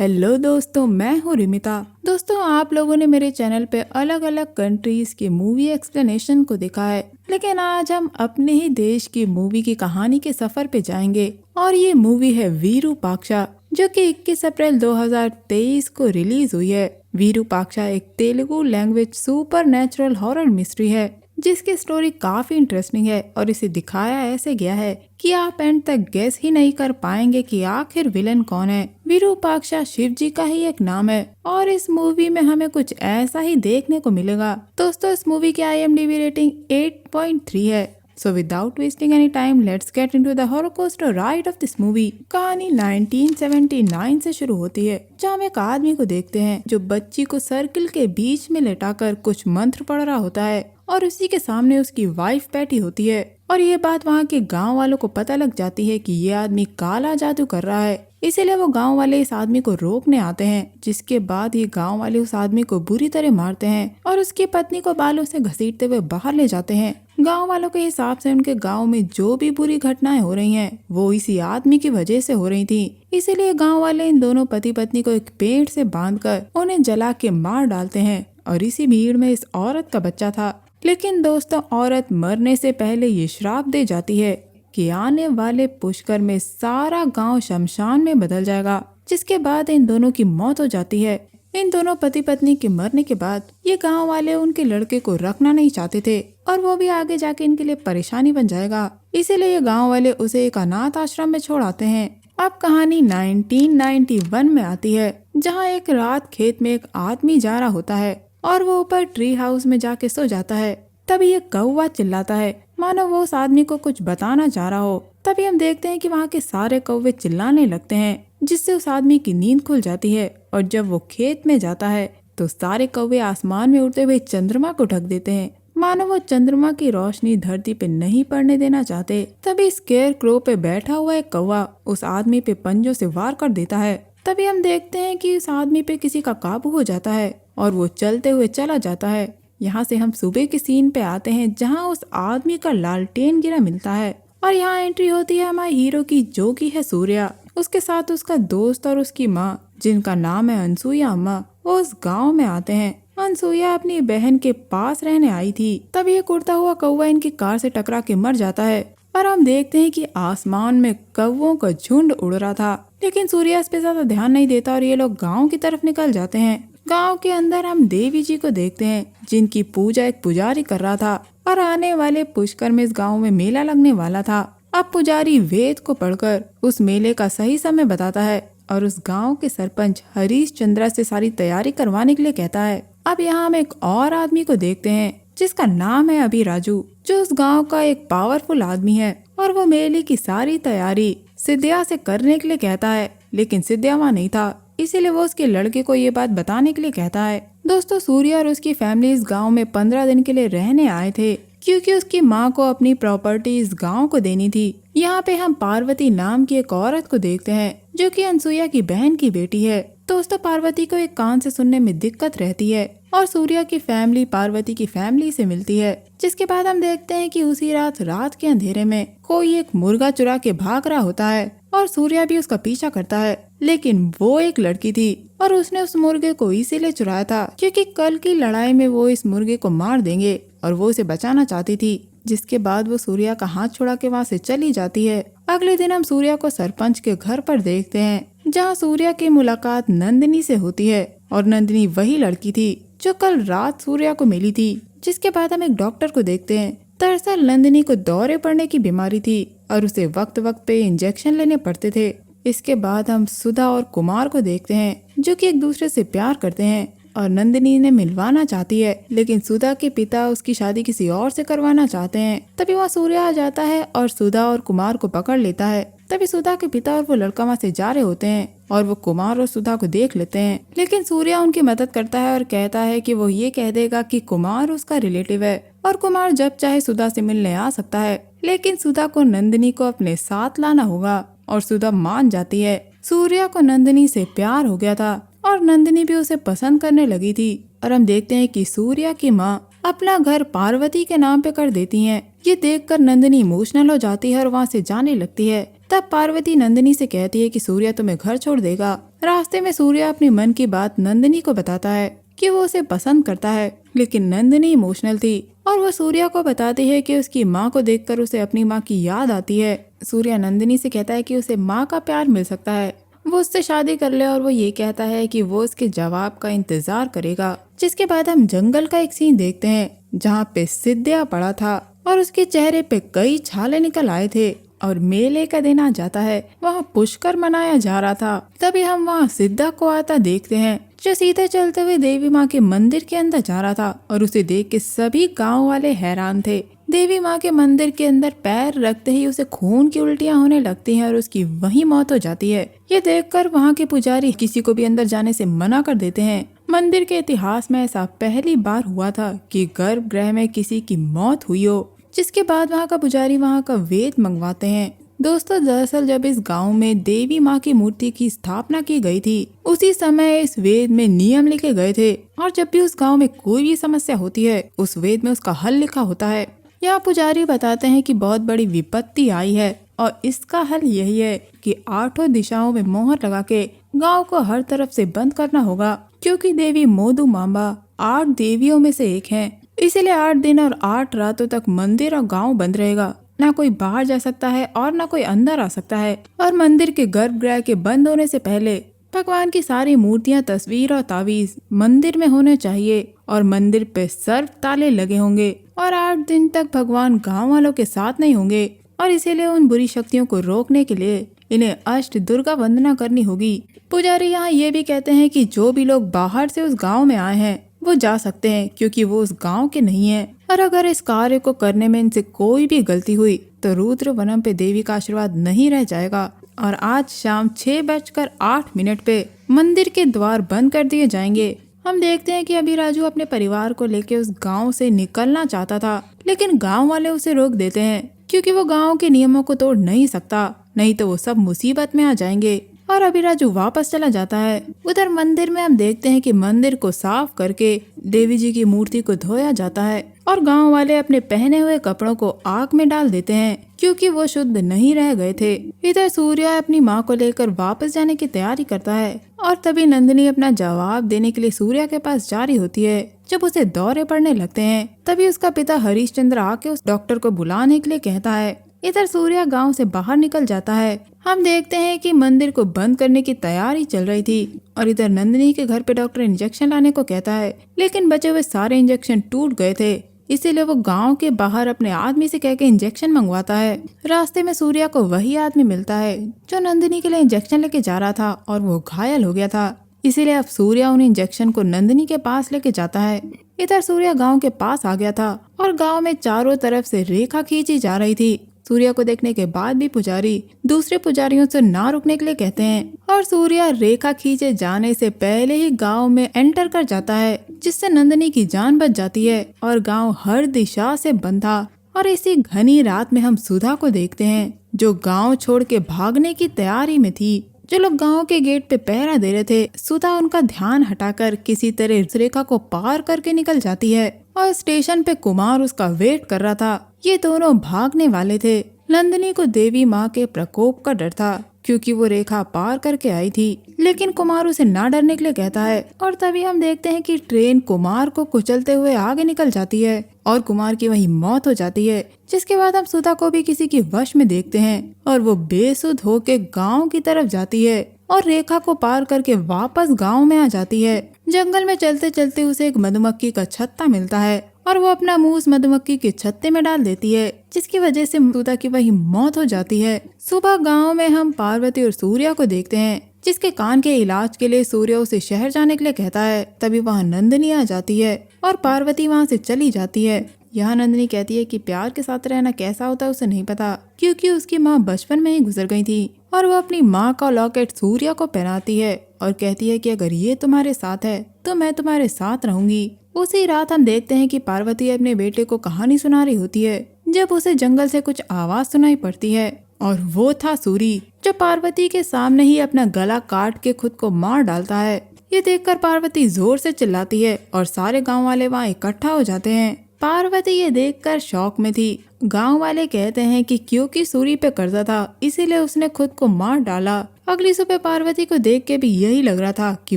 Hello दोस्तों, मैं हूँ रिमिता। दोस्तों, आप लोगों ने मेरे चैनल पे अलग अलग कंट्रीज की मूवी एक्सप्लेनेशन को देखा है, लेकिन आज हम अपने ही देश की मूवी की कहानी के सफर पे जाएंगे। और ये मूवी है वीरूपाक्षा, जो कि 21 अप्रैल 2023 को रिलीज हुई है। वीरूपाक्षा एक Telugu language super natural horror mystery है, जिसकी स्टोरी काफी इंटरेस्टिंग है और इसे दिखाया ऐसे गया है कि आप एंड तक गेस ही नहीं कर पाएंगे कि आखिर विलन कौन है। विरूपाक्षा शिव जी का ही एक नाम है और इस मूवी में हमें कुछ ऐसा ही देखने को मिलेगा। दोस्तों, इस मूवी की IMDb रेटिंग 8.3 है। So without wasting any time, let's get into the horror coaster ride of this movie। कहानी 1979 से शुरू होती है, जहाँ हम एक आदमी को देखते हैं जो बच्ची को सर्किल के बीच में लेटाकर कुछ मंत्र पढ़ रहा होता है और उसी के सामने उसकी वाइफ बैठी होती है। और ये बात वहाँ के गांव वालों को पता लग जाती है कि ये आदमी काला जादू कर रहा है, इसीलिए वो गांव वाले इस आदमी को रोकने आते हैं। जिसके बाद ये गांव वाले उस आदमी को बुरी तरह मारते हैं और उसकी पत्नी को बालों से घसीटते हुए बाहर ले जाते हैं। गांव वालों के हिसाब से उनके गांव में जो भी बुरी घटनाएं हो रही हैं, वो इसी आदमी की वजह से हो रही थी। इसीलिए गांव वाले इन दोनों पति पत्नी को एक पेड़ से बांधकर उन्हें जला के मार डालते हैं। और इसी भीड़ में इस औरत का बच्चा था। लेकिन दोस्तों, औरत मरने से पहले ये श्राप दे जाती है कि आने वाले पुष्कर में सारा गांव शमशान में बदल जाएगा। जिसके बाद इन दोनों की मौत हो जाती है। इन दोनों पति पत्नी के मरने के बाद ये गांव वाले उनके लड़के को रखना नहीं चाहते थे और वो भी आगे जाके इनके लिए परेशानी बन जाएगा। इसीलिए ये गांव वाले उसे एक अनाथ आश्रम में छोड़ आते हैं। अब कहानी 1991 में आती है, जहाँ एक रात खेत में एक आदमी जा रहा होता है और वो ऊपर ट्री हाउस में जाके सो जाता है। तभी ये कौवा चिल्लाता है, मानो वो उस आदमी को कुछ बताना चाह रहा हो। तभी हम देखते हैं कि वहाँ के सारे कौवे चिल्लाने लगते हैं, जिससे उस आदमी की नींद खुल जाती है। और जब वो खेत में जाता है तो सारे कौवे आसमान में उड़ते हुए चंद्रमा को ढक देते हैं, मानो वो चंद्रमा की रोशनी धरती पे नहीं पड़ने देना चाहते। तभी स्केयर क्रो पे बैठा हुआ एक कौवा उस आदमी पे पंजों से वार कर देता है। तभी हम देखते हैं कि उस आदमी पे किसी का काबू हो जाता है और वो चलते हुए चला जाता है। यहाँ से हम सुबह के सीन पे आते हैं, जहाँ उस आदमी का लालटेन गिरा मिलता है और यहाँ एंट्री होती है हमारे हीरो की, जो की है सूर्या। उसके साथ उसका दोस्त और उसकी माँ, जिनका नाम है अनसुईया अम्मा, वो उस गांव में आते हैं। अनसुईया अपनी बहन के पास रहने आई थी। तभी ये उड़ता हुआ कौवा इनकी कार से टकरा के मर जाता है और हम देखते हैं कि आसमान में कौवों का झुंड उड़ रहा था। लेकिन सूर्या इस पे ज्यादा ध्यान नहीं देता और ये लोग गाँव की तरफ निकल जाते हैं। गांव के अंदर हम देवी जी को देखते हैं, जिनकी पूजा एक पुजारी कर रहा था। और आने वाले पुष्कर में इस गांव में मेला लगने वाला था। अब पुजारी वेद को पढ़कर उस मेले का सही समय बताता है और उस गांव के सरपंच हरीश चंद्रा से सारी तैयारी करवाने के लिए कहता है। अब यहाँ हम एक और आदमी को देखते हैं, जिसका नाम है अभी राजू, जो उस गाँव का एक पावरफुल आदमी है। और वो मेले की सारी तैयारी सिद्धिया से करने के लिए कहता है, लेकिन सिद्धिया वहाँ नहीं था, इसीलिए वो उसके लड़के को ये बात बताने के लिए कहता है। दोस्तों, सूर्या और उसकी फैमिली इस गांव में 15 दिन के लिए रहने आए थे, क्योंकि उसकी माँ को अपनी प्रॉपर्टी इस गांव को देनी थी। यहाँ पे हम पार्वती नाम की एक औरत को देखते हैं, जो कि अनसुईया की बहन की बेटी है। दोस्तों, पार्वती को एक कान से सुनने में दिक्कत रहती है और सूर्या की फैमिली पार्वती की फैमिली से मिलती है। जिसके बाद हम देखते हैं कि उसी रात के अंधेरे में कोई एक मुर्गा चुरा के भाग रहा होता है और सूर्या भी उसका पीछा करता है। लेकिन वो एक लड़की थी और उसने उस मुर्गे को इसीलिए चुराया था क्योंकि कल की लड़ाई में वो इस मुर्गे को मार देंगे और वो उसे बचाना चाहती थी। जिसके बाद वो सूर्या का हाथ छुड़ा के वहाँ से चली जाती है। अगले दिन हम सूर्या को सरपंच के घर पर देखते हैं, जहाँ सूर्या की मुलाकात नंदिनी से होती है और नंदिनी वही लड़की थी जो कल रात सूर्या को मिली थी। जिसके बाद हम एक डॉक्टर को देखते हैं। दरअसल नंदिनी को दौरे पड़ने की बीमारी थी और उसे वक्त वक्त पे इंजेक्शन लेने पड़ते थे। इसके बाद हम सुधा और कुमार को देखते हैं, जो कि एक दूसरे से प्यार करते हैं और नंदिनी ने मिलवाना चाहती है, लेकिन सुधा के पिता उसकी शादी किसी और से करवाना चाहते हैं। तभी वहाँ सूर्या आ जाता है और सुधा और कुमार को पकड़ लेता है। तभी सुधा के पिता और वो लड़का वहाँ से जा रहे होते हैं और वो कुमार और सुधा को देख लेते हैं। लेकिन सूर्या उनकी मदद करता है और कहता है कि वो ये कह देगा कि कुमार उसका रिलेटिव है और कुमार जब चाहे सुधा से मिलने आ सकता है। लेकिन सुधा को नंदिनी को अपने साथ लाना होगा और सुधा मान जाती है। सूर्या को नंदिनी से प्यार हो गया था और नंदिनी भी उसे पसंद करने लगी थी। और हम देखते हैं कि सूर्या की माँ अपना घर पार्वती के नाम पे कर देती हैं। ये देखकर नंदिनी इमोशनल हो जाती है और वहाँ से जाने लगती है। तब पार्वती नंदिनी से कहती है कि सूर्य तुम्हें घर छोड़ देगा। रास्ते में सूर्य अपने मन की बात नंदिनी को बताता है कि वो उसे पसंद करता है, लेकिन नंदिनी इमोशनल थी और वो सूर्य को बताती है कि उसकी माँ को देखकर उसे अपनी माँ की याद आती है। सूर्य नंदिनी से कहता है कि उसे माँ का प्यार मिल सकता है, वो उससे शादी कर ले, और वो ये कहता है कि वो उसके जवाब का इंतजार करेगा। जिसके बाद हम जंगल का एक सीन देखते हैं जहाँ पे सिद्धिया पड़ा था और उसके चेहरे पे कई छाले निकल आए थे और मेले का दिन आ जाता है। वहाँ पुष्कर मनाया जा रहा था। तभी हम वहाँ सिद्धा को आता देखते हैं, जो सीधे चलते हुए देवी माँ के मंदिर के अंदर जा रहा था और उसे देख के सभी गांव वाले हैरान थे। देवी माँ के मंदिर के अंदर पैर रखते ही उसे खून की उल्टियाँ होने लगती हैं और उसकी वहीं मौत हो जाती है। ये देखकर वहाँ के पुजारी किसी को भी अंदर जाने से मना कर देते हैं। मंदिर के इतिहास में ऐसा पहली बार हुआ था कि गर्भगृह में किसी की मौत हुई हो। जिसके बाद वहाँ का पुजारी वहाँ का वेद मंगवाते हैं। दोस्तों, दरअसल जब इस गांव में देवी माँ की मूर्ति की स्थापना की गई थी, उसी समय इस वेद में नियम लिखे गए थे और जब भी उस गांव में कोई भी समस्या होती है, उस वेद में उसका हल लिखा होता है। यहाँ पुजारी बताते हैं कि बहुत बड़ी विपत्ति आई है और इसका हल यही है कि 8 दिशाओं में मोहर लगा के गाँव को हर तरफ से बंद करना होगा, क्योंकि देवी मोदू मांबा 8 देवियों में से एक है। इसीलिए 8 दिन और 8 रातों तक मंदिर और गांव बंद रहेगा। ना कोई बाहर जा सकता है और ना कोई अंदर आ सकता है। और मंदिर के गर्भगृह के बंद होने से पहले भगवान की सारी मूर्तियां, तस्वीर और तावीज मंदिर में होने चाहिए और मंदिर पे सर्व ताले लगे होंगे और 8 दिन तक भगवान गाँव वालों के साथ नहीं होंगे। और इसीलिए उन बुरी शक्तियों को रोकने के लिए इन्हें अष्ट दुर्गा वंदना करनी होगी। पुजारी यहाँ ये भी कहते हैं कि जो भी लोग बाहर से उस गाँव में आए हैं वो जा सकते हैं, क्योंकि वो उस गांव के नहीं है। और अगर इस कार्य को करने में इनसे कोई भी गलती हुई तो रुद्र वनम पे देवी का आशीर्वाद नहीं रह जाएगा। और आज शाम 6:08 पे मंदिर के द्वार बंद कर दिए जाएंगे। हम देखते हैं कि अभी राजू अपने परिवार को लेके उस गांव से निकलना चाहता था, लेकिन गांव वाले उसे रोक देते हैं, क्योंकि वो गांव के नियमों को तोड़ नहीं सकता, नहीं तो वो सब मुसीबत में आ जाएंगे। और अभी राजू वापस चला जाता है। उधर मंदिर में हम देखते हैं कि मंदिर को साफ करके देवी जी की मूर्ति को धोया जाता है और गांव वाले अपने पहने हुए कपड़ों को आग में डाल देते हैं, क्योंकि वो शुद्ध नहीं रह गए थे। इधर सूर्य अपनी माँ को लेकर वापस जाने की तैयारी करता है और तभी नंदिनी अपना जवाब देने के लिए सूर्य के पास जा रही होती है। जब उसे दौरे पड़ने लगते हैं, तभी उसका पिता हरिश्चंद्र आके उस डॉक्टर को बुलाने के लिए कहता है। इधर सूर्य गांव से बाहर निकल जाता है। हम देखते हैं कि मंदिर को बंद करने की तैयारी चल रही थी और इधर नंदिनी के घर पे डॉक्टर इंजेक्शन लाने को कहता है, लेकिन बचे हुए सारे इंजेक्शन टूट गए थे। इसीलिए वो गांव के बाहर अपने आदमी से कह के इंजेक्शन मंगवाता है। रास्ते में सूर्या को वही आदमी मिलता है जो नंदिनी के लिए इंजेक्शन लेके जा रहा था और वो घायल हो गया था। इसीलिए अब सूर्या उन इंजेक्शन को नंदिनी के पास लेके जाता है। इधर सूर्या गाँव के पास आ गया था और गाँव में चारों तरफ से रेखा खींची जा रही थी। सूर्या को देखने के बाद भी पुजारी दूसरे पुजारियों से ना रुकने के लिए कहते हैं और सूर्या रेखा खींचे जाने से पहले ही गांव में एंटर कर जाता है, जिससे नंदिनी की जान बच जाती है और गांव हर दिशा से बंद था। और इसी घनी रात में हम सुधा को देखते हैं, जो गांव छोड़ के भागने की तैयारी में थी। जो लोग गांव के गेट पे पहरा दे रहे थे, सुधा उनका ध्यान हटाकर किसी तरह रेखा को पार करके निकल जाती है और स्टेशन पे कुमार उसका वेट कर रहा था। ये दोनों भागने वाले थे। नंदिनी को देवी माँ के प्रकोप का डर था, क्योंकि वो रेखा पार करके आई थी, लेकिन कुमार उसे ना डरने के लिए कहता है। और तभी हम देखते हैं कि ट्रेन कुमार को कुचलते हुए आगे निकल जाती है और कुमार की वहीं मौत हो जाती है। जिसके बाद हम सुधा को भी किसी के वश में देखते हैं और वो बेसुध होके गांव की तरफ जाती है और रेखा को पार करके वापस गांव में आ जाती है। जंगल में चलते चलते उसे एक मधुमक्खी का छत्ता मिलता है और वो अपना मुंह उस मधुमक्खी के छत्ते में डाल देती है, जिसकी वजह से सुधा की वही मौत हो जाती है। सुबह गांव में हम पार्वती और सूर्या को देखते हैं, जिसके कान के इलाज के लिए सूर्य उसे शहर जाने के लिए कहता है। तभी वहाँ नंदिनी आ जाती है और पार्वती वहाँ से चली जाती है। यहाँ नंदिनी कहती है कि प्यार के साथ रहना कैसा होता है उसे नहीं पता, क्योंकि उसकी माँ बचपन में ही गुजर गई थी। और वो अपनी माँ का लॉकेट सूर्या को पहनाती है और कहती है कि अगर ये तुम्हारे साथ है तो मैं तुम्हारे साथ रहूंगी। उसी रात हम देखते हैं कि पार्वती अपने बेटे को कहानी सुना रही होती है, जब उसे जंगल से कुछ आवाज सुनाई पड़ती है और वो था सूरी, जो पार्वती के सामने ही अपना गला काट के खुद को मार डालता है। ये देखकर पार्वती जोर से चिल्लाती है और सारे गांव वाले वहाँ इकट्ठा हो जाते हैं। पार्वती ये देखकर शौक में थी। गांव वाले कहते हैं कि क्योंकि सूरी पे कर्जा था इसीलिए उसने खुद को मार डाला। अगली सुबह पार्वती को देख के भी यही लग रहा था कि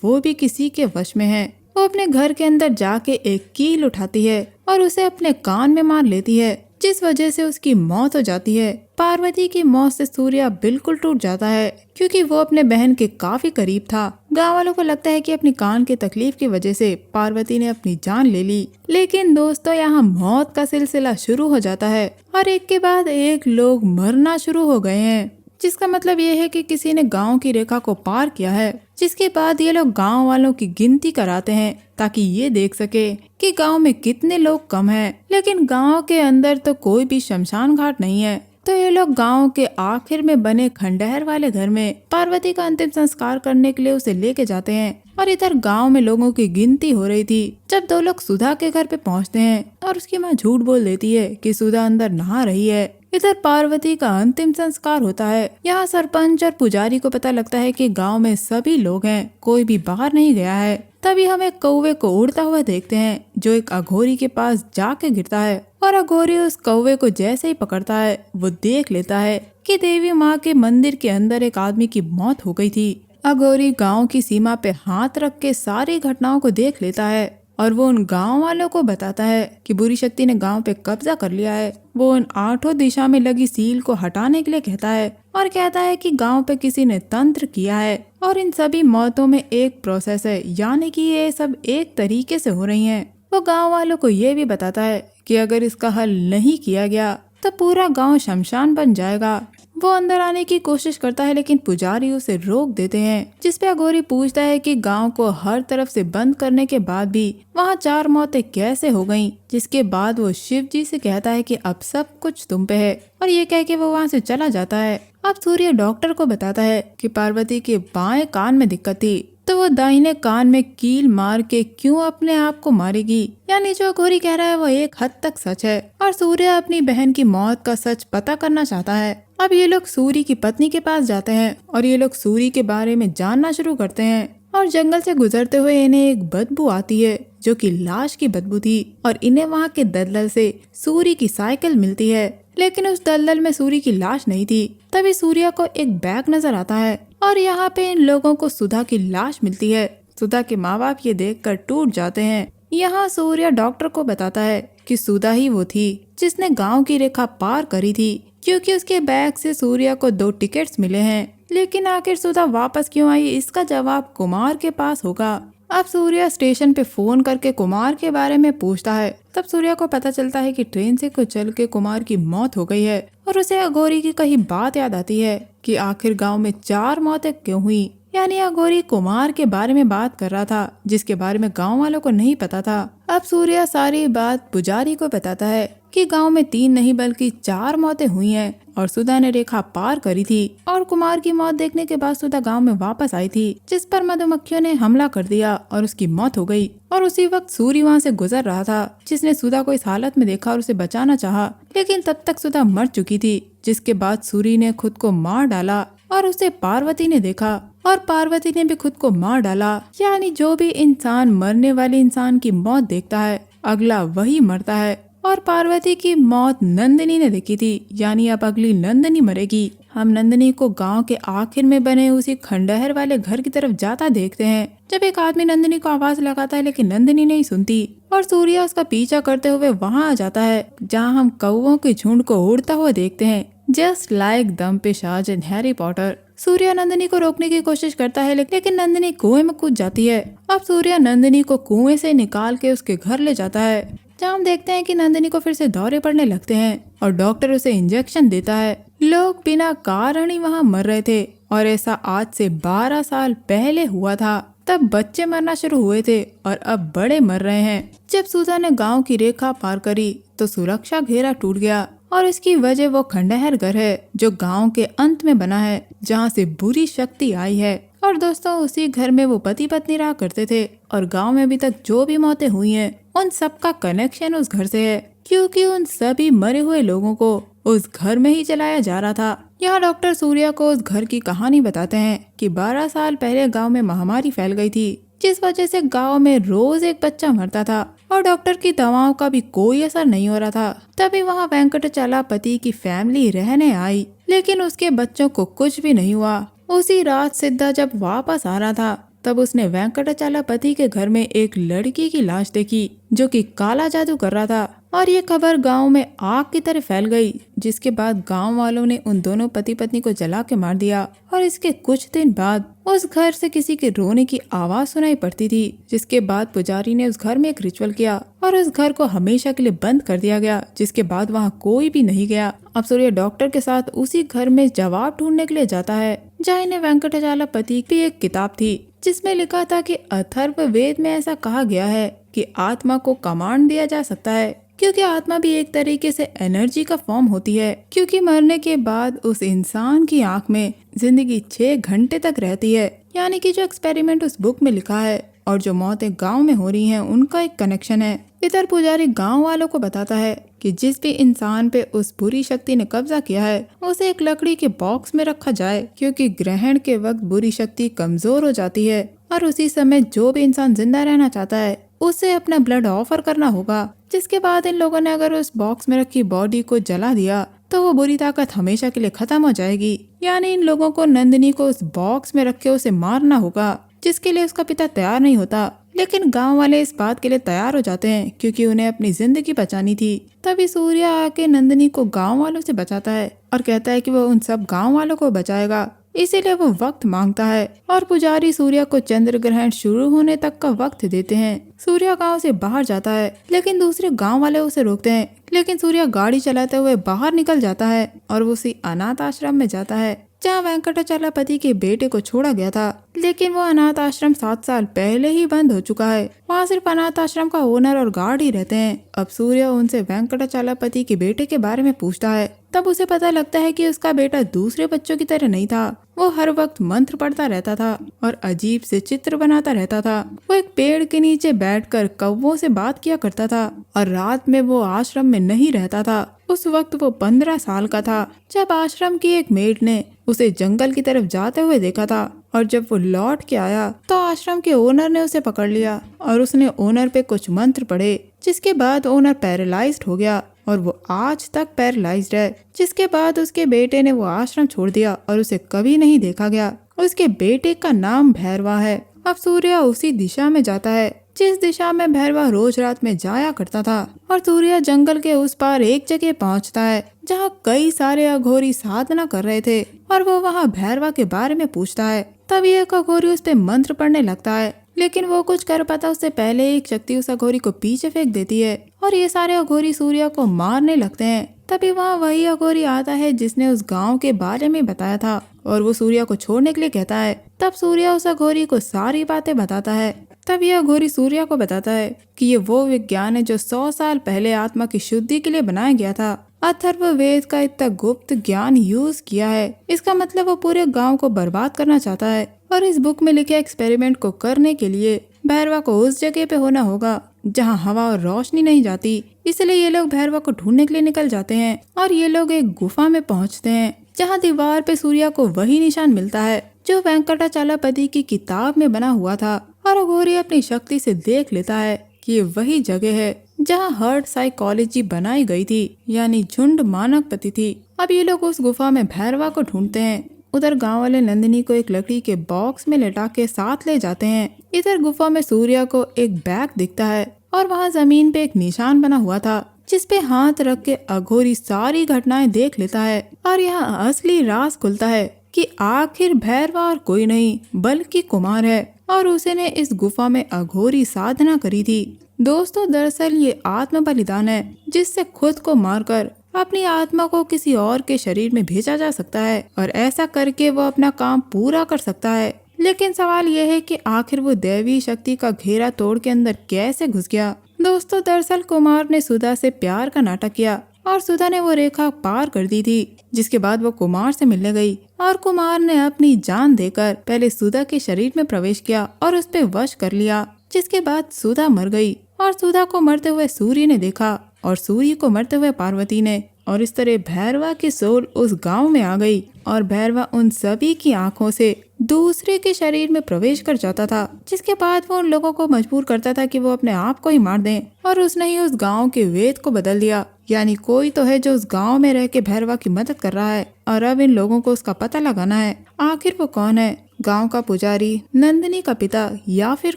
वो भी किसी के वश में है। वो अपने घर के अंदर जाके एक कील उठाती है और उसे अपने कान में मार लेती है, जिस वजह से उसकी मौत हो जाती है। पार्वती की मौत से सूर्या बिल्कुल टूट जाता है क्योंकि वो अपने बहन के काफी करीब था। गांव वालों को लगता है कि अपनी कान की तकलीफ की वजह से पार्वती ने अपनी जान ले ली। लेकिन दोस्तों, यहाँ मौत का सिलसिला शुरू हो जाता है और एक के बाद एक लोग मरना शुरू हो गए हैं, जिसका मतलब ये है कि किसी ने गांव की रेखा को पार किया है। जिसके बाद ये लोग गांव वालों की गिनती कराते हैं ताकि ये देख सके कि गांव में कितने लोग कम हैं। लेकिन गांव के अंदर तो कोई भी शमशान घाट नहीं है, तो ये लोग गांव के आखिर में बने खंडहर वाले घर में पार्वती का अंतिम संस्कार करने के लिए उसे लेके जाते हैं। और इधर गांव में लोगों की गिनती हो रही थी जब दो लोग सुधा के घर पे पहुंचते हैं और उसकी माँ झूठ बोल देती है कि सुधा अंदर नहा रही है। इधर पार्वती का अंतिम संस्कार होता है। यहाँ सरपंच और पुजारी को पता लगता है कि गांव में सभी लोग हैं, कोई भी बाहर नहीं गया है। तभी हम एक कौवे को उड़ता हुआ देखते हैं जो एक अघोरी के पास जाके गिरता है और अघोरी उस कौवे को जैसे ही पकड़ता है वो देख लेता है कि देवी माँ के मंदिर के अंदर एक आदमी की मौत हो गई थी। अघोरी गांव की सीमा पे हाथ रख के सारी घटनाओं को देख लेता है और वो उन गांव वालों को बताता है कि बुरी शक्ति ने गांव पे कब्जा कर लिया है। वो उन 8 दिशा में लगी सील को हटाने के लिए कहता है और कहता है कि गांव पे किसी ने तंत्र किया है और इन सभी मौतों में एक प्रोसेस है, यानी कि ये सब एक तरीके से हो रही हैं। वो गांव वालों को ये भी बताता है कि अगर इसका हल नहीं किया गया तो पूरा गांव शमशान बन जाएगा। वो अंदर आने की कोशिश करता है लेकिन पुजारी उसे रोक देते हैं, जिसपे अघोरी पूछता है कि गांव को हर तरफ से बंद करने के बाद भी वहाँ 4 मौतें कैसे हो गईं। जिसके बाद वो शिव जी से कहता है कि अब सब कुछ तुम पे है और ये कह के वो वहाँ से चला जाता है। अब सूर्य डॉक्टर को बताता है कि पार्वती के बाएं कान में दिक्कत थी तो वो दाहिने कान में कील मार के क्यों अपने आप को मारेगी। यानी जो अघोरी कह रहा है वो एक हद तक सच है और सूर्य अपनी बहन की मौत का सच पता करना चाहता है। अब ये लोग सूरी की पत्नी के पास जाते हैं और ये लोग सूरी के बारे में जानना शुरू करते हैं और जंगल से गुजरते हुए इन्हें एक बदबू आती है जो कि लाश की बदबू थी और इन्हें वहाँ के दलदल से सूरी की साइकिल मिलती है। लेकिन उस दलदल में सूरी की लाश नहीं थी। तभी सूर्या को एक बैग नजर आता है और यहाँ पे इन लोगों को सुधा की लाश मिलती है। सुधा के माँ बाप ये देखकर टूट जाते हैं। यहाँ सूर्या डॉक्टर को बताता है कि सुधा ही वो थी जिसने गांव की रेखा पार करी थी, क्योंकि उसके बैग से सूर्या को 2 टिकट्स मिले हैं। लेकिन आखिर सुधा वापस क्यों आई, इसका जवाब कुमार के पास होगा। अब सूर्या स्टेशन पे फोन करके कुमार के बारे में पूछता है। तब सूर्या को पता चलता है कि ट्रेन से कुछ चल के कुमार की मौत हो गई है और उसे अघोरी की कही बात याद आती है कि आखिर गांव में 4 मौतें क्यों हुई। यानी अघोरी कुमार के बारे में बात कर रहा था जिसके बारे में गांव वालों को नहीं पता था। अब सूर्या सारी बात पुजारी को बताता है कि गांव में 3 नहीं बल्कि 4 मौतें हुई हैं और सुधा ने रेखा पार करी थी और कुमार की मौत देखने के बाद सुधा गांव में वापस आई थी, जिस पर मधुमक्खियों ने हमला कर दिया और उसकी मौत हो गई। और उसी वक्त सूरी वहाँ से गुजर रहा था जिसने सुधा को इस हालत में देखा और उसे बचाना चाहा, लेकिन तब तक सुधा मर चुकी थी। जिसके बाद सूरी ने खुद को मार डाला और उसे पार्वती ने देखा और पार्वती ने भी खुद को मार डाला। यानी जो भी इंसान मरने वाले इंसान की मौत देखता है अगला वही मरता है और पार्वती की मौत नंदिनी ने देखी थी। यानी अब अगली नंदिनी मरेगी। हम नंदिनी को गांव के आखिर में बने उसी खंडहर वाले घर की तरफ जाता देखते हैं जब एक आदमी नंदिनी को आवाज लगाता है लेकिन नंदिनी नहीं सुनती और सूर्या उसका पीछा करते हुए वहां आ जाता है जहां हम कौवों के झुंड को उड़ता हुआ देखते हैं, जस्ट लाइक दम पिशाच इन हैरी पॉटर। सूर्या नंदिनी को रोकने की कोशिश करता है लेकिन नंदिनी कुएं में कूद जाती है। अब सूर्या नंदिनी को कुएं से निकाल के उसके घर ले जाता है जहाँ हम देखते हैं कि नंदिनी को फिर से दौरे पड़ने लगते हैं और डॉक्टर उसे इंजेक्शन देता है। लोग बिना कारण ही वहाँ मर रहे थे और ऐसा आज से 12 साल पहले हुआ था। तब बच्चे मरना शुरू हुए थे और अब बड़े मर रहे हैं। जब सुधा ने गांव की रेखा पार करी तो सुरक्षा घेरा टूट गया और इसकी वजह वो खंडहर घर है जो गांव के अंत में बना है जहां से बुरी शक्ति आई है। और दोस्तों उसी घर में वो पति पत्नी रहा करते थे और गांव में अभी तक जो भी मौतें हुई हैं उन सब का कनेक्शन उस घर से है, क्योंकि उन सभी मरे हुए लोगों को उस घर में ही चलाया जा रहा था। यहाँ डॉक्टर सूर्या को उस घर की कहानी बताते हैं कि 12 साल पहले गांव में महामारी फैल गई थी जिस वजह से गांव में रोज एक बच्चा मरता था और डॉक्टर की दवाओं का भी कोई असर नहीं हो रहा था। तभी वहाँ वेंकटाचलपति की फैमिली रहने आई, लेकिन उसके बच्चों को कुछ भी नहीं हुआ। उसी रात सिद्धा जब वापस आ रहा था, तब उसने वेंकटाचलपति के घर में एक लड़की की लाश देखी जो कि काला जादू कर रहा था। और ये खबर गांव में आग की तरह फैल गई, जिसके बाद गांव वालों ने उन दोनों पति पत्नी को जला के मार दिया। और इसके कुछ दिन बाद उस घर से किसी के रोने की आवाज सुनाई पड़ती थी, जिसके बाद पुजारी ने उस घर में एक रिचुअल किया और उस घर को हमेशा के लिए बंद कर दिया गया, जिसके बाद वहाँ कोई भी नहीं गया। अब सूर्य डॉक्टर के साथ उसी घर में जवाब ढूंढने के लिए जाता है, जहाँ इन्हें वेंकटाचलपति की एक किताब थी जिसमें लिखा था कि अथर्ववेद में ऐसा कहा गया है कि आत्मा को कमांड दिया जा सकता है, क्योंकि आत्मा भी एक तरीके से एनर्जी का फॉर्म होती है। क्योंकि मरने के बाद उस इंसान की आंख में जिंदगी 6 घंटे तक रहती है, यानी कि जो एक्सपेरिमेंट उस बुक में लिखा है और जो मौतें गांव में हो रही हैं उनका एक कनेक्शन है। इधर पुजारी गांव वालों को बताता है कि जिस भी इंसान पे उस बुरी शक्ति ने कब्जा किया है उसे एक लकड़ी के बॉक्स में रखा जाए, क्योंकि ग्रहण के वक्त बुरी शक्ति कमजोर हो जाती है और उसी समय जो भी इंसान जिंदा रहना चाहता है उसे अपना ब्लड ऑफर करना होगा। जिसके बाद इन लोगों ने अगर उस बॉक्स में रखी बॉडी को जला दिया तो वो बुरी ताकत हमेशा के लिए खत्म हो जाएगी। यानी इन लोगों को नंदिनी को उस बॉक्स में रख के उसे मारना होगा, जिसके लिए उसका पिता तैयार नहीं होता। लेकिन गांव वाले इस बात के लिए तैयार हो जाते हैं, क्योंकि उन्हें अपनी जिंदगी बचानी थी। तभी सूर्य आके नंदिनी को गांव वालों से बचाता है और कहता है कि वो उन सब गांव वालों को बचाएगा, इसीलिए वो वक्त मांगता है। और पुजारी सूर्य को चंद्र ग्रहण शुरू होने तक का वक्त देते हैं। सूर्य गांव से बाहर जाता है, लेकिन दूसरे गांव वाले उसे रोकते हैं। लेकिन सूर्य गाड़ी चलाते हुए बाहर निकल जाता है और वो उसी अनाथ आश्रम में जाता है जहाँ वेंकटाचलपति के बेटे को छोड़ा गया था। लेकिन वो अनाथ आश्रम 7 साल पहले ही बंद हो चुका है। वहाँ सिर्फ अनाथ आश्रम का ओनर और गार्ड ही रहते हैं। अब सूर्य उनसे वेंकटाचलपति के बेटे के बारे में पूछता है। तब उसे पता लगता है कि उसका बेटा दूसरे बच्चों की तरह नहीं था। वो हर वक्त मंत्र पढ़ता रहता था और अजीब से चित्र बनाता रहता था। वो एक पेड़ के नीचे बैठकर कौवों से बात किया करता था और रात में वो आश्रम में नहीं रहता था। उस वक्त वो 15 साल का था जब आश्रम की एक मेड ने उसे जंगल की तरफ जाते हुए देखा था। और जब वो लौट के आया तो आश्रम के ओनर ने उसे पकड़ लिया और उसने ओनर पे कुछ मंत्र पढ़े, जिसके बाद ओनर पैरालाइज्ड हो गया और वो आज तक पैरालाइज्ड है। जिसके बाद उसके बेटे ने वो आश्रम छोड़ दिया और उसे कभी नहीं देखा गया। उसके बेटे का नाम भैरवा है। अब सूर्य उसी दिशा में जाता है जिस दिशा में भैरवा रोज रात में जाया करता था। और सूर्य जंगल के उस पार एक जगह पहुंचता है जहां कई सारे अघोरी साधना कर रहे थे और वो वहां भैरवा के बारे में पूछता है। तभी एक अघोरी उस पे मंत्र पढ़ने लगता है, लेकिन वो कुछ कर पाता उससे पहले एक शक्ति उस अघोरी को पीछे फेंक देती है और ये सारे अघोरी सूर्य को मारने लगते हैं। तभी वहाँ वही अघोरी आता है जिसने उस गांव के बारे में बताया था और वो सूर्य को छोड़ने के लिए कहता है। तब सूर्य उस अघोरी को सारी बातें बताता है। तब यह अघोरी सूर्य को बताता है कि ये वो विज्ञान है जो 100 साल पहले आत्मा की शुद्धि के लिए बनाया गया था। अथर्ववेद का इतना गुप्त ज्ञान यूज किया है, इसका मतलब वो पूरे गांव को बर्बाद करना चाहता है। और इस बुक में लिखे एक्सपेरिमेंट को करने के लिए भैरवा को उस जगह पे होना होगा जहां हवा और रोशनी नहीं जाती। इसलिए ये लोग भैरवा को ढूंढने के लिए निकल जाते हैं और ये लोग एक गुफा में पहुंचते हैं जहां दीवार पे सूर्य को वही निशान मिलता है जो वेंकटाचलपति की किताब में बना हुआ था। और अघोरी अपनी शक्ति से देख लेता है कि ये वही जगह है जहां हर्ड साइकोलॉजी बनाई गई थी, यानी झुंड मानवपति थी। अब ये लोग उस गुफा में भैरवा को ढूंढते हैं। उधर गांव वाले नंदिनी को एक लकड़ी के बॉक्स में लेटा के साथ ले जाते हैं। इधर गुफा में सूर्य को एक बैग दिखता है और वहाँ जमीन पे एक निशान बना हुआ था जिसपे हाथ रख के अघोरी सारी घटनाएं देख लेता है। और यहाँ असली राज खुलता है कि आखिर भैरवा और कोई नहीं बल्कि कुमार है और उसने इस गुफा में अघोरी साधना करी थी। दोस्तों, दरअसल ये आत्म बलिदान है जिससे खुद को मारकर अपनी आत्मा को किसी और के शरीर में भेजा जा सकता है और ऐसा करके वो अपना काम पूरा कर सकता है। लेकिन सवाल यह है कि आखिर वो दैवी शक्ति का घेरा तोड़ के अंदर कैसे घुस गया। दोस्तों, दरअसल कुमार ने सुधा से प्यार का नाटक किया और सुधा ने वो रेखा पार कर दी थी, जिसके बाद वो कुमार से मिलने गई और कुमार ने अपनी जान देकर पहले सुधा के शरीर में प्रवेश किया और उस पे वश कर लिया। जिसके बाद सुधा मर गई और सुधा को मरते हुए सूर्य ने देखा और सूर्य को मरते हुए पार्वती ने और इस तरह भैरवा की सोल उस गांव में आ गई और भैरवा उन सभी की आंखों से दूसरे के शरीर में प्रवेश कर जाता था, जिसके बाद वो उन लोगों को मजबूर करता था कि वो अपने आप को ही मार दें। और उसने ही उस गांव के वेद को बदल दिया, यानी कोई तो है जो उस गांव में रह के भैरवा की मदद कर रहा है और अब इन लोगों को उसका पता लगाना है। आखिर वो कौन है? गांव का पुजारी, नंदिनी का पिता या फिर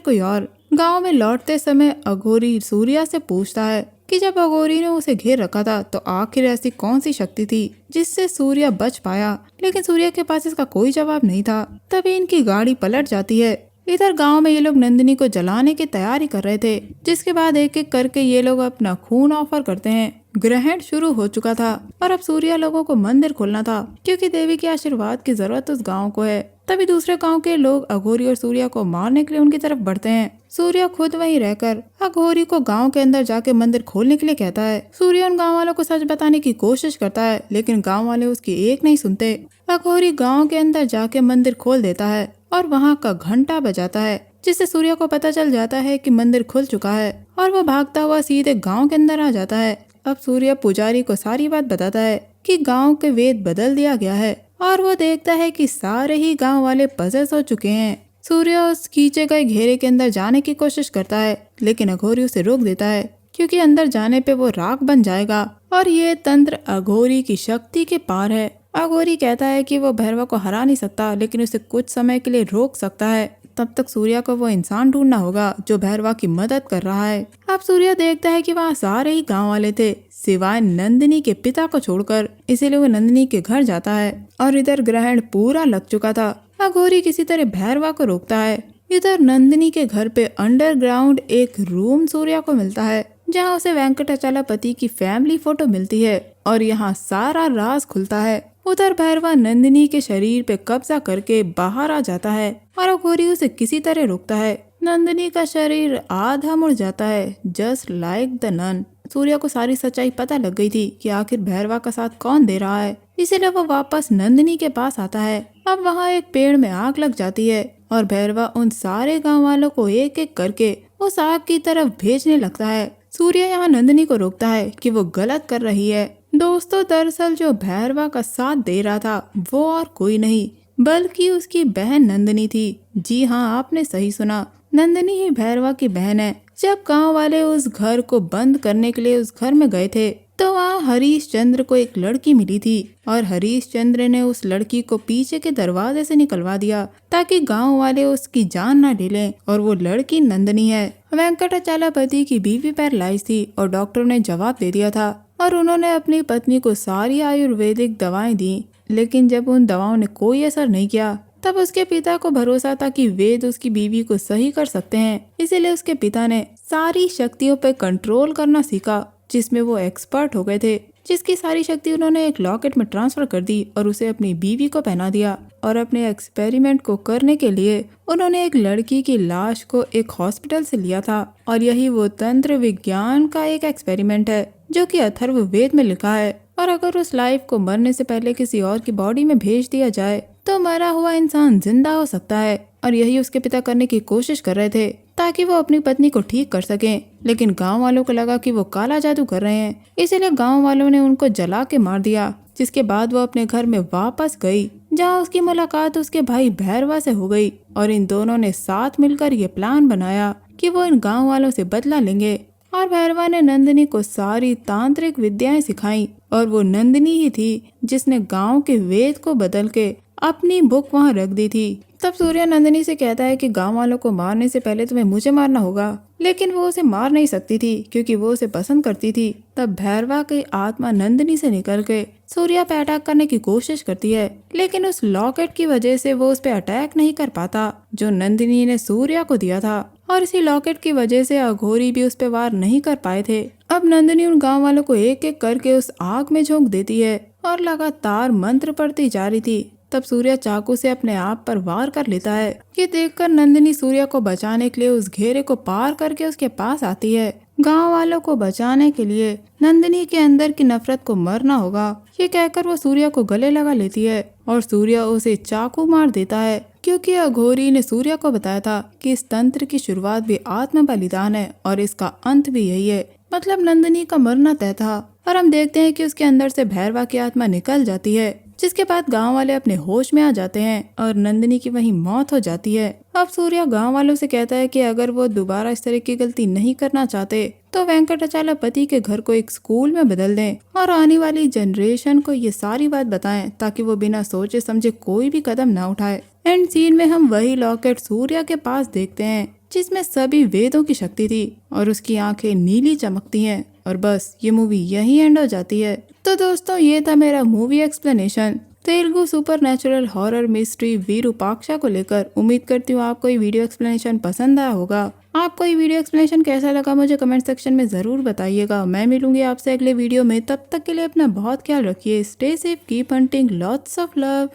कोई और? गांव में लौटते समय अघोरी सूर्या से पूछता है कि जब अघोरी ने उसे घेर रखा था तो आखिर ऐसी कौन सी शक्ति थी जिससे सूर्या बच पाया, लेकिन सूर्या के पास इसका कोई जवाब नहीं था। तभी इनकी गाड़ी पलट जाती है। इधर गांव में ये लोग नंदिनी को जलाने की तैयारी कर रहे थे, जिसके बाद एक एक करके ये लोग अपना खून ऑफर करते हैं। ग्रहण शुरू हो चुका था और अब सूर्या लोगों को मंदिर खोलना था, क्योंकि देवी के आशीर्वाद की जरूरत उस गांव को है। तभी दूसरे गांव के लोग अघोरी और सूर्या को मारने के लिए उनकी तरफ बढ़ते हैं। सूर्या खुद वहीं रहकर अघोरी को गांव के अंदर जाके मंदिर खोलने के लिए कहता है। सूर्या उन गांव वालों को सच बताने की कोशिश करता है, लेकिन गांव वाले उसकी एक नहीं सुनते। अघोरी गांव के अंदर जाके मंदिर खोल देता है और वहाँ का घंटा बजाता है, जिससे सूर्या को पता चल जाता है कि मंदिर खुल चुका है और वो भागता हुआ सीधे गांव के अंदर आ जाता है। अब सूर्या पुजारी को सारी बात बताता है कि गांव के वेद बदल दिया गया है और वो देखता है कि सारे ही गांव वाले पजेस हो चुके हैं। सूर्या उस खींचे गए घेरे के अंदर जाने की कोशिश करता है, लेकिन अघोरी उसे रोक देता है, क्योंकि अंदर जाने पे वो राख बन जाएगा और ये तंत्र अघोरी की शक्ति के पार है। अघोरी कहता है कि वो भैरवा को हरा नहीं सकता, लेकिन उसे कुछ समय के लिए रोक सकता है। तब तक सूर्या को वो इंसान ढूंढना होगा जो भैरवा की मदद कर रहा है। अब सूर्या देखता है कि वहाँ सारे ही गांव वाले थे सिवाय नंदिनी के पिता को छोड़कर, इसीलिए वो नंदिनी के घर जाता है और इधर ग्रहण पूरा लग चुका था। अघोरी किसी तरह भैरवा को रोकता है। इधर नंदिनी के घर पे अंडरग्राउंड एक रूम सूर्या को मिलता है, जहाँ उसे वेंकटाचलपति की फैमिली फोटो मिलती है और यहाँ सारा राज खुलता है। उधर भैरवा नंदिनी के शरीर पे कब्जा करके बाहर आ जाता है और अघोरी उसे किसी तरह रोकता है। नंदिनी का शरीर आधा मुड़ जाता है, just like the nun. Surya को सारी सच्चाई पता लग गई थी कि आखिर भैरवा का साथ कौन दे रहा है, इसीलिए वो वापस नंदिनी के पास आता है। अब वहाँ एक पेड़ में आग लग जाती है और भैरवा उन सारे गाँव वालों को एक एक करके उस आग की तरफ भेजने लगता है। सूर्या यहाँ नंदिनी को रोकता है कि वो गलत कर रही है। दोस्तों, दरअसल जो भैरवा का साथ दे रहा था वो और कोई नहीं बल्कि उसकी बहन नंदिनी थी। जी हाँ, आपने सही सुना, नंदिनी ही भैरवा की बहन है। जब गांव वाले उस घर को बंद करने के लिए उस घर में गए थे तो वहाँ हरीश चंद्र को एक लड़की मिली थी और हरीश चंद्र ने उस लड़की को पीछे के दरवाजे से निकलवा दिया ताकि गांव वाले उसकी जान न ढीलें। और वो लड़की नंदिनी है। वेंकटाचलपति की बीवी पैरालाइज थी और डॉक्टर ने जवाब दे दिया था और उन्होंने अपनी पत्नी को सारी आयुर्वेदिक दवाएं दी, लेकिन जब उन दवाओं ने कोई असर नहीं किया तब उसके पिता को भरोसा था कि वेद उसकी बीवी को सही कर सकते हैं। इसीलिए उसके पिता ने सारी शक्तियों पर कंट्रोल करना सीखा, जिसमें वो एक्सपर्ट हो गए थे, जिसकी सारी शक्ति उन्होंने एक लॉकेट में ट्रांसफर कर दी और उसे अपनी बीवी को पहना दिया। और अपने एक्सपेरिमेंट को करने के लिए उन्होंने एक लड़की की लाश को एक हॉस्पिटल से लिया था और यही वो तंत्र विज्ञान का एक एक्सपेरिमेंट है जो कि अथर्ववेद में लिखा है। और अगर उस लाइफ को मरने से पहले किसी और की बॉडी में भेज दिया जाए तो मरा हुआ इंसान जिंदा हो सकता है। और यही उसके पिता करने की कोशिश कर रहे थे ताकि वो अपनी पत्नी को ठीक कर सकें, लेकिन गांव वालों को लगा कि वो काला जादू कर रहे हैं, इसीलिए गांव वालों ने उनको जला के मार दिया। जिसके बाद वो अपने घर में वापस गई, जहां उसकी मुलाकात उसके भाई भैरवा से हो गई और इन दोनों ने साथ मिलकर ये प्लान बनाया कि वो इन गाँव वालों से बदला लेंगे। और भैरवा ने नंदिनी को सारी तांत्रिक विद्याएं सिखाई और वो नंदिनी ही थी जिसने गांव के वेद को बदल के अपनी बुक वहां रख दी थी। तब सूर्या नंदिनी से कहता है कि गांव वालों को मारने से पहले तुम्हें मुझे मारना होगा, लेकिन वो उसे मार नहीं सकती थी क्योंकि वो उसे पसंद करती थी। तब भैरवा की आत्मा नंदिनी से निकल के सूर्या पे अटैक करने की कोशिश करती है, लेकिन उस लॉकेट की वजह से वो उस पे अटैक नहीं कर पाता जो नंदिनी ने सूर्या को दिया था। और इसी लॉकेट की वजह से अघोरी भी उस पे वार नहीं कर पाए थे। अब नंदिनी उन गाँव वालों को एक एक करके उस आग में झोंक देती है और लगातार मंत्र पढ़ती जा रही थी। तब सूर्या चाकू से अपने आप पर वार कर लेता है। ये देखकर नंदिनी सूर्या को बचाने के लिए उस घेरे को पार करके उसके पास आती है। गांव वालों को बचाने के लिए नंदिनी के अंदर की नफरत को मरना होगा, ये कहकर वो सूर्या को गले लगा लेती है और सूर्या उसे चाकू मार देता है, क्योंकि अघोरी ने सूर्या को बताया था कि इस तंत्र की शुरुआत भी आत्म बलिदान है और इसका अंत भी यही है। मतलब नंदिनी का मरना तय था और हम देखते हैं कि उसके अंदर से भैरवा की आत्मा निकल जाती है, जिसके बाद गांव वाले अपने होश में आ जाते हैं और नंदिनी की वहीं मौत हो जाती है। अब सूर्या गांव वालों से कहता है कि अगर वो दोबारा इस तरह की गलती नहीं करना चाहते तो वेंकटाचलपति के घर को एक स्कूल में बदल दें और आने वाली जनरेशन को ये सारी बात बताएं ताकि वो बिना सोचे समझे कोई भी कदम ना उठाए। एंड सीन में हम वही लॉकेट सूर्या के पास देखते हैं जिसमें सभी वेदों की शक्ति थी और उसकी आंखें नीली चमकती हैं और बस ये मूवी यहीं एंड हो जाती है। तो दोस्तों ये था मेरा movie explanation Telugu supernatural horror mystery Virupaksha को लेकर। उम्मीद करती हूँ आपको ये वीडियो एक्सप्लेनेशन पसंद आया होगा। आपको ये वीडियो एक्सप्लेनेशन कैसा लगा मुझे कमेंट सेक्शन में जरूर बताइएगा। मैं मिलूंगी आपसे अगले वीडियो में, तब तक के लिए अपना बहुत ख्याल रखिए। Stay safe, keep hunting, lots of love.